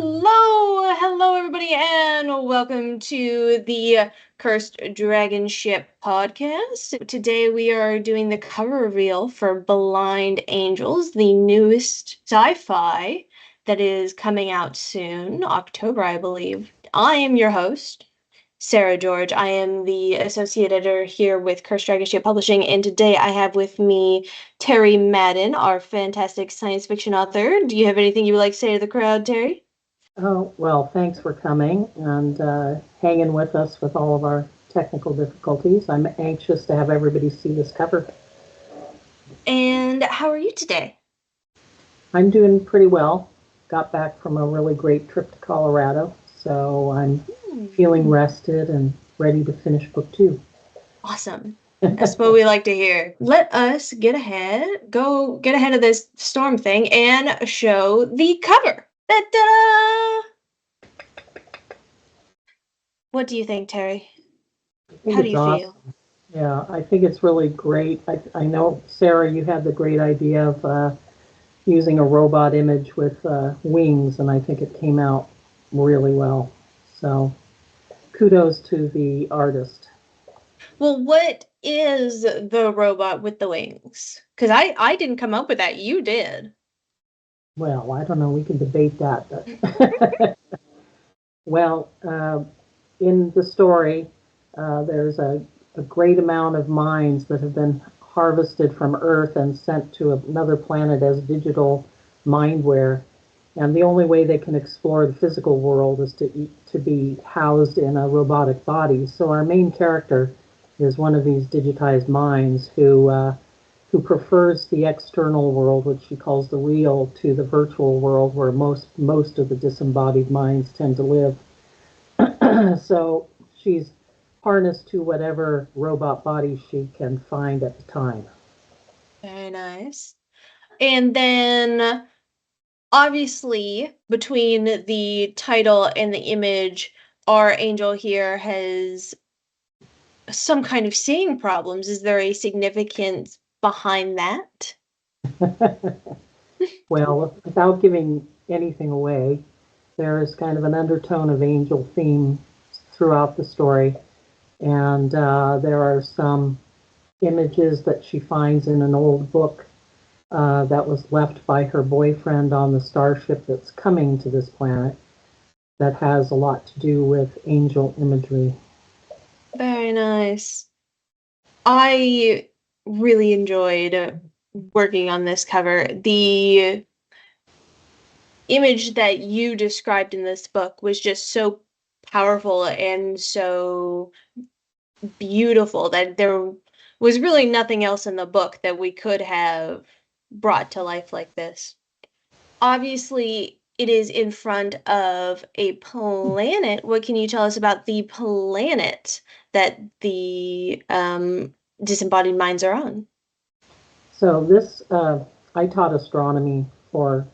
Hello everybody, and welcome to the Cursed Dragon Ship podcast. Today we are doing the cover reveal for Blind Angels, the newest sci-fi that is coming out soon, October, I believe. I am your host, Sarah George. I am the associate editor here with Cursed Dragon Ship Publishing, and today I have with me Terry Madden, our fantastic science fiction author. Do you have anything you would like to say to the crowd, Terry? Oh, well, thanks for coming and hanging with us with all of our technical difficulties. I'm anxious to have everybody see this cover. And how are you today? I'm doing pretty well. Got back from a really great trip to Colorado, so I'm feeling rested and ready to finish book 2. Awesome. That's what we like to hear. Let us get ahead of this storm thing and show the cover. Ta-da! What do you think, Terry? How do you feel? Yeah, I think it's really great. I know, Sarah, you had the great idea of using a robot image with wings, and I think it came out really well. So kudos to the artist. Well, what is the robot with the wings? Because I didn't come up with that. You did. Well, I don't know. We can debate that. But well, in the story, there's a great amount of minds that have been harvested from Earth and sent to another planet as digital mindware. And the only way they can explore the physical world is to be housed in a robotic body. So our main character is one of these digitized minds who prefers the external world, which she calls the real, to the virtual world where most of the disembodied minds tend to live. So she's harnessed to whatever robot body she can find at the time. Very nice. And then, obviously, between the title and the image, our angel here has some kind of seeing problems. Is there a significance behind that? Well, without giving anything away, there is kind of an undertone of angel theme throughout the story, and there are some images that she finds in an old book that was left by her boyfriend on the starship that's coming to this planet that has a lot to do with angel imagery. Very nice. I really enjoyed working on this cover. The image that you described in this book was just so powerful and so beautiful that there was really nothing else in the book that we could have brought to life like this. Obviously, it is in front of a planet. What can you tell us about the planet that the disembodied minds are on? So this, I taught astronomy for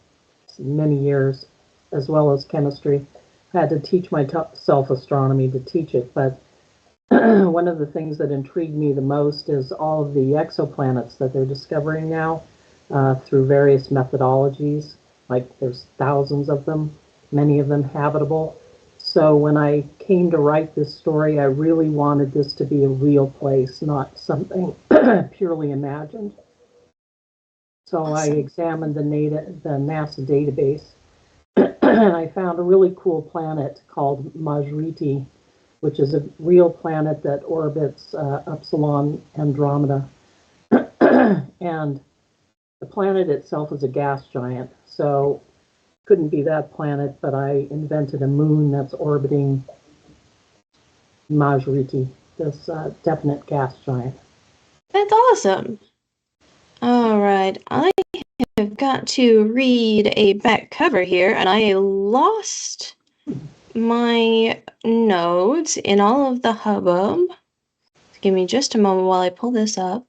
many years, as well as chemistry. I had to teach myself astronomy to teach it, but one of the things that intrigued me the most is all of the exoplanets that they're discovering now through various methodologies. Like there's thousands of them, many of them habitable. So when I came to write this story, I really wanted this to be a real place, not something purely imagined. So I Awesome. examined the NASA database, and I found a really cool planet called Majriti, which is a real planet that orbits Upsilon Andromeda. And the planet itself is a gas giant, so couldn't be that planet, but I invented a moon that's orbiting Majriti, this definite gas giant. That's awesome. All right, I have got to read a back cover here, and I lost my notes in all of the hubbub. Give me just a moment while I pull this up.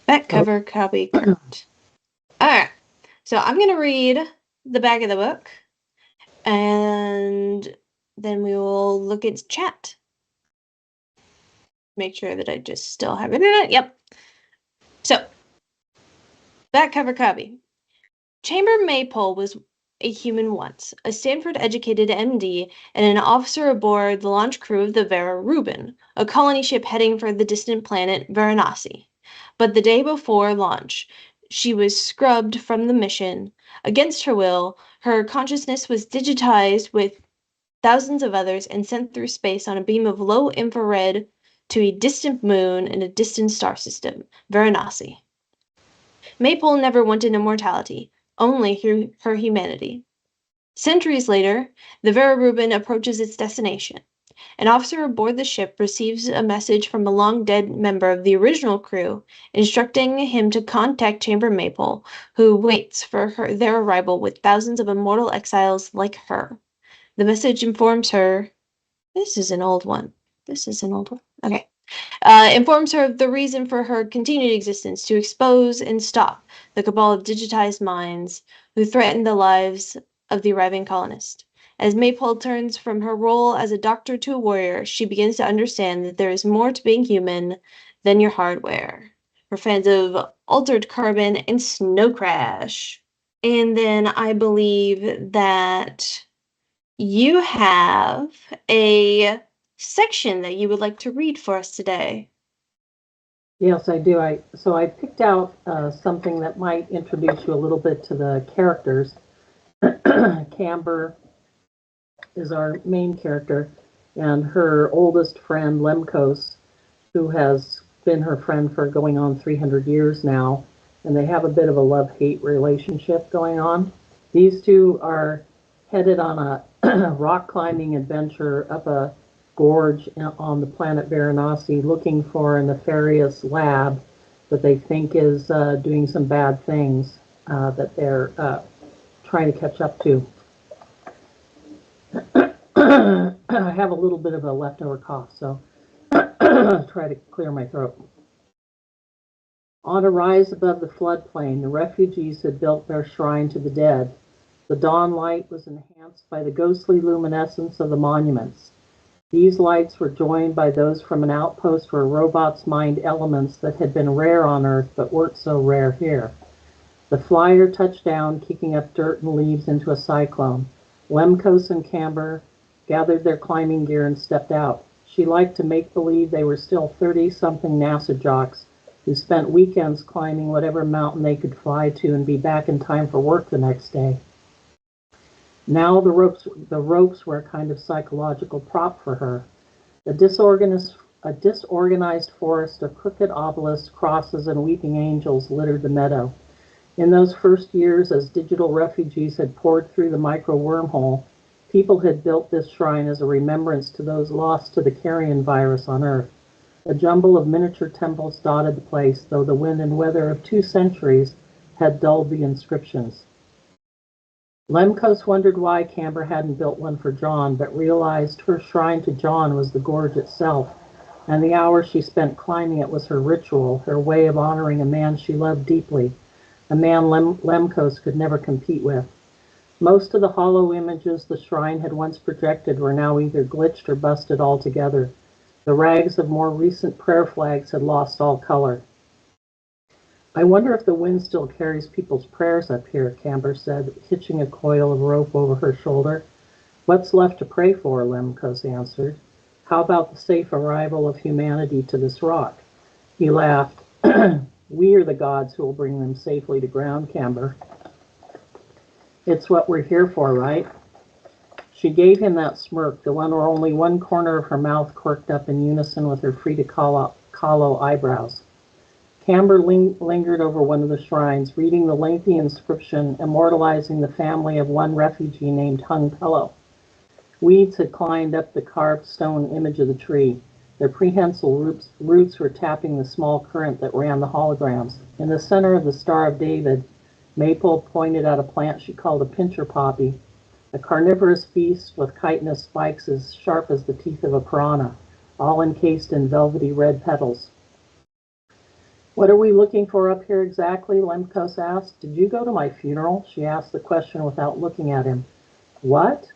Back cover, copy, correct. Alright, so I'm going to read the back of the book, and then we will look at chat. Make sure that I just still have it in it. Yep. So, back cover copy. Camber Maypole was a human once, a Stanford-educated MD, and an officer aboard the launch crew of the Vera Rubin, a colony ship heading for the distant planet Varanasi. But the day before launch, she was scrubbed from the mission. Against her will, her consciousness was digitized with thousands of others and sent through space on a beam of low infrared to a distant moon in a distant star system, Varanasi. Maypole never wanted immortality, only her humanity. Centuries later, the Vera Rubin approaches its destination. An officer aboard the ship receives a message from a long-dead member of the original crew, instructing him to contact Camber Maypole, who waits for their arrival with thousands of immortal exiles like her. The message informs her... This is an old one. Okay. Informs her of the reason for her continued existence, to expose and stop the cabal of digitized minds who threaten the lives of the arriving colonists. As Maypole turns from her role as a doctor to a warrior, she begins to understand that there is more to being human than your hardware. For fans of Altered Carbon and Snow Crash. And then I believe that you have a section that you would like to read for us today. Yes, I do. I picked out something that might introduce you a little bit to the characters. Camber is our main character, and her oldest friend, Lemkos, who has been her friend for going on 300 years now, and they have a bit of a love-hate relationship going on. These two are headed on a rock climbing adventure up a gorge on the planet Varanasi, looking for a nefarious lab that they think is doing some bad things that they're trying to catch up to. I have a little bit of a leftover cough, so try to clear my throat. On a rise above the floodplain, the refugees had built their shrine to the dead. The dawn light was enhanced by the ghostly luminescence of the monuments. These lights were joined by those from an outpost where robots mined elements that had been rare on Earth but weren't so rare here. The flyer touched down, kicking up dirt and leaves into a cyclone. Lemkos and Camber gathered their climbing gear and stepped out. She liked to make believe they were still 30-something NASA jocks who spent weekends climbing whatever mountain they could fly to and be back in time for work the next day. Now the ropes were a kind of psychological prop for her. A disorganized forest of crooked obelisks, crosses, and weeping angels littered the meadow. In those first years, as digital refugees had poured through the micro wormhole, people had built this shrine as a remembrance to those lost to the carrion virus on Earth. A jumble of miniature temples dotted the place, though the wind and weather of 2 centuries had dulled the inscriptions. Lemkos wondered why Camber hadn't built one for John, but realized her shrine to John was the gorge itself, and the hours she spent climbing it was her ritual, her way of honoring a man she loved deeply, a man Lemkos could never compete with. Most of the hollow images the shrine had once projected were now either glitched or busted altogether. The rags of more recent prayer flags had lost all color. I wonder if the wind still carries people's prayers up here, Camber said, hitching a coil of rope over her shoulder. What's left to pray for, Lemkos answered. How about the safe arrival of humanity to this rock? He laughed. We are the gods who will bring them safely to ground, Camber. It's what we're here for, right? She gave him that smirk, the one where only one corner of her mouth quirked up in unison with her Frida Kahlo eyebrows. Camber lingered over one of the shrines, reading the lengthy inscription immortalizing the family of one refugee named Hung Pillow. Weeds had climbed up the carved stone image of the tree. Their prehensile roots were tapping the small current that ran the holograms. In the center of the Star of David, Maypole pointed out a plant she called a pincher poppy, a carnivorous beast with chitinous spikes as sharp as the teeth of a piranha, all encased in velvety red petals. What are we looking for up here exactly? Lemkos asked. Did you go to my funeral? She asked the question without looking at him. What?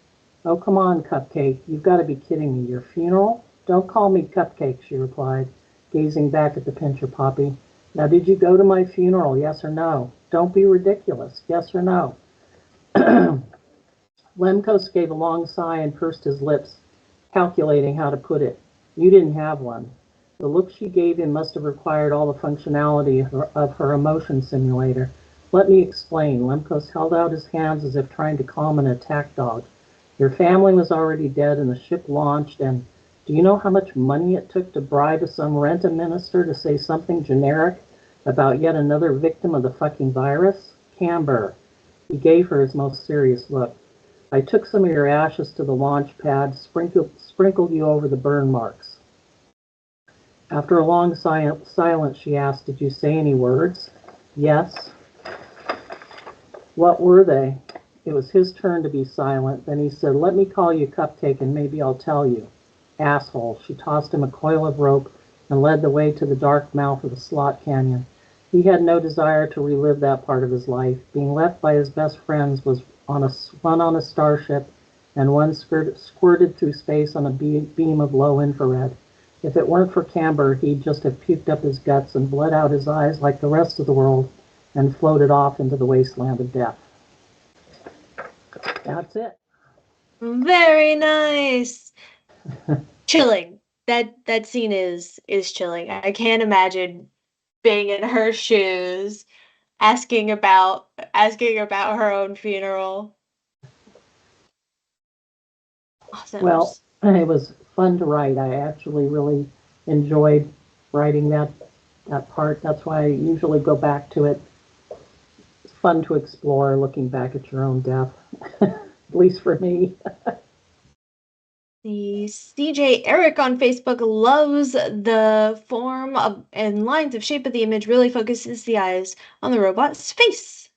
Oh, come on, Cupcake. You've got to be kidding me. Your funeral? Don't call me Cupcake, she replied, gazing back at the pincher poppy. Now, did you go to my funeral, yes or no? Don't be ridiculous, yes or no? Lemkos gave a long sigh and pursed his lips, calculating how to put it. You didn't have one. The look she gave him must have required all the functionality of her emotion simulator. Let me explain. Lemkos held out his hands as if trying to calm an attack dog. Your family was already dead and the ship launched, and do you know how much money it took to bribe some rent-a minister to say something generic about yet another victim of the fucking virus? Camber. He gave her his most serious look. I took some of your ashes to the launch pad, sprinkled you over the burn marks. After a long silence, she asked, Did you say any words? Yes. What were they? It was his turn to be silent. Then he said, Let me call you Cupcake and maybe I'll tell you. Asshole. She tossed him a coil of rope and led the way to the dark mouth of the slot canyon. He had no desire to relive that part of his life. Being left by his best friends was one on a starship and one squirted through space on a beam of low infrared. If it weren't for Camber, he'd just have puked up his guts and bled out his eyes like the rest of the world and floated off into the wasteland of death. That's it. Very nice. Chilling. That scene is chilling. I can't imagine being in her shoes, asking about her own funeral. Awesome. Well, it was fun to write. I actually really enjoyed writing that part. That's why I usually go back to it. It's fun to explore looking back at your own death, at least for me. The CJ Eric on Facebook loves the form of and lines of shape of the image, really focuses the eyes on the robot's face.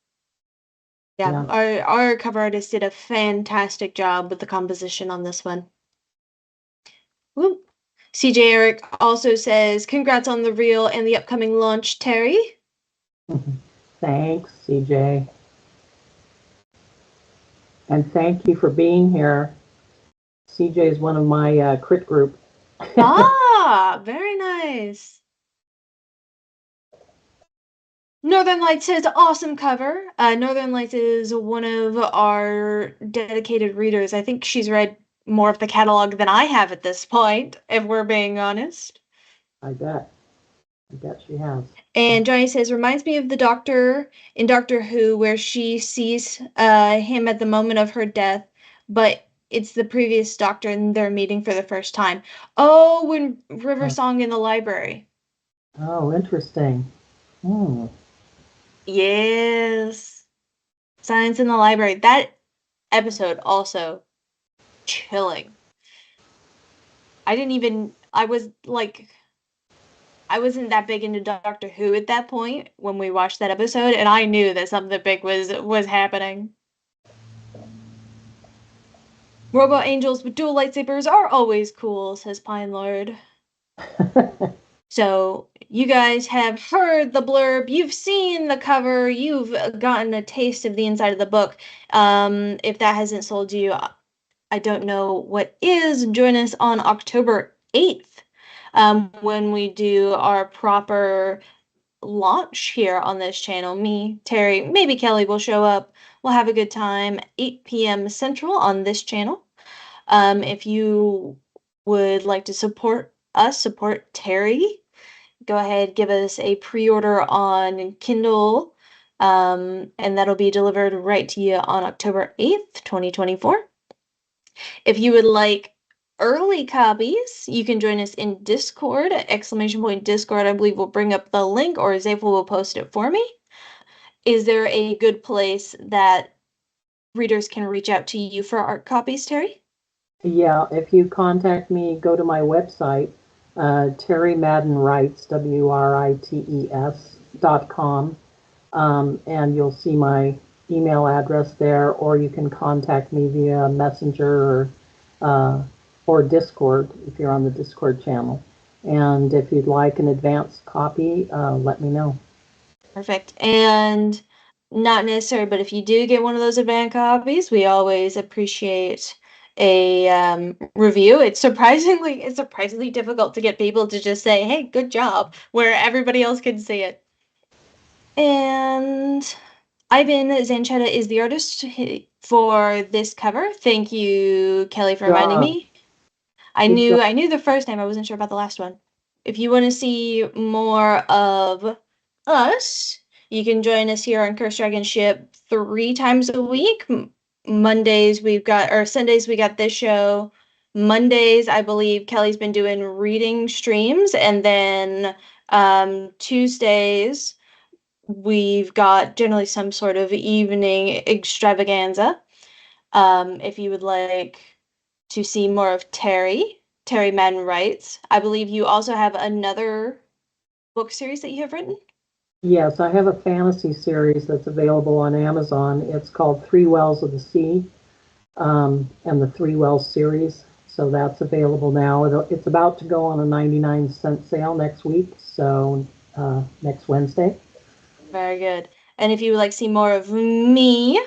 Yeah, our cover artist did a fantastic job with the composition on this one. Whoop. CJ Eric also says, congrats on the reel and the upcoming launch, Terry. Thanks, CJ. And thank you for being here. CJ is one of my crit group. Very nice. Northern Lights says awesome cover. Northern Lights is one of our dedicated readers. I think she's read more of the catalog than I have at this point, if we're being honest. I bet she has. And Johnny says, reminds me of the Doctor in Doctor Who, where she sees him at the moment of her death, but it's the previous Doctor and they're meeting for the first time. Oh, when River Song in the library. Oh, interesting. Yes. Science in the library. That episode also chilling. I wasn't that big into Doctor Who at that point when we watched that episode, and I knew that something big was happening. Robot angels with dual lightsabers are always cool, says Pine Lord. So you guys have heard the blurb, you've seen the cover, you've gotten a taste of the inside of the book. If that hasn't sold you, I don't know what is. Join us on October 8th when we do our proper launch here on this channel. Me, Terry, maybe Kelly will show up. We'll have a good time. 8 p.m. Central on this channel. If you would like to support us, support Terry, go ahead, give us a pre-order on Kindle, and that'll be delivered right to you on October 8th, 2024. If you would like early copies, you can join us in Discord, !Discord. I believe we'll bring up the link, or Zayful will post it for me. Is there a good place that readers can reach out to you for art copies, Terry? Yeah, if you contact me, go to my website, Terry Madden Writes, WRITES.com, and you'll see my email address there, or you can contact me via Messenger or Discord if you're on the Discord channel. And if you'd like an advanced copy, let me know. Perfect. And not necessary, but if you do get one of those advanced copies, we always appreciate a review. It's surprisingly difficult to get people to just say, hey, good job, where everybody else can see it. And Ivan Zanchetta is the artist for this cover. Thank you, Kelly, for reminding Job. me. I Good job. knew the first time. I wasn't sure about the last one. If you want to see more of us, you can join us here on Curse Dragon Ship 3 times a week. Mondays we've got, or Sundays we got this show. Mondays, I believe Kelly's been doing reading streams, and then Tuesdays we've got generally some sort of evening extravaganza. If you would like to see more of Terry Madden writes. I believe you also have another book series that you have written. Yes, I have a fantasy series that's available on Amazon. It's called Three Wells of the Sea, and the Three Wells series. So that's available now. It's about to go on a 99-cent sale next week, so next Wednesday. Very good. And if you would like to see more of me,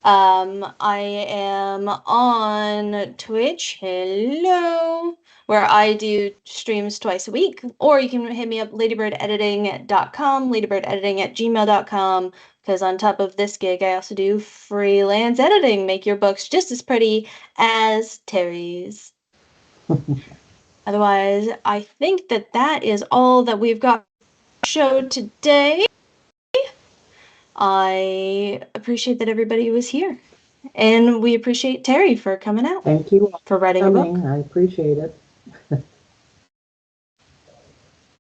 I am on Twitch, hello, where I do streams twice a week, or you can hit me up ladybirdediting.com, ladybird@gmail.com, because on top of this gig, I also do freelance editing, make your books just as pretty as Terry's. Otherwise, I think that is all that we've got show today. I appreciate that everybody was here. And we appreciate Terry for coming out, Thank you for for writing a book. coming. I appreciate it.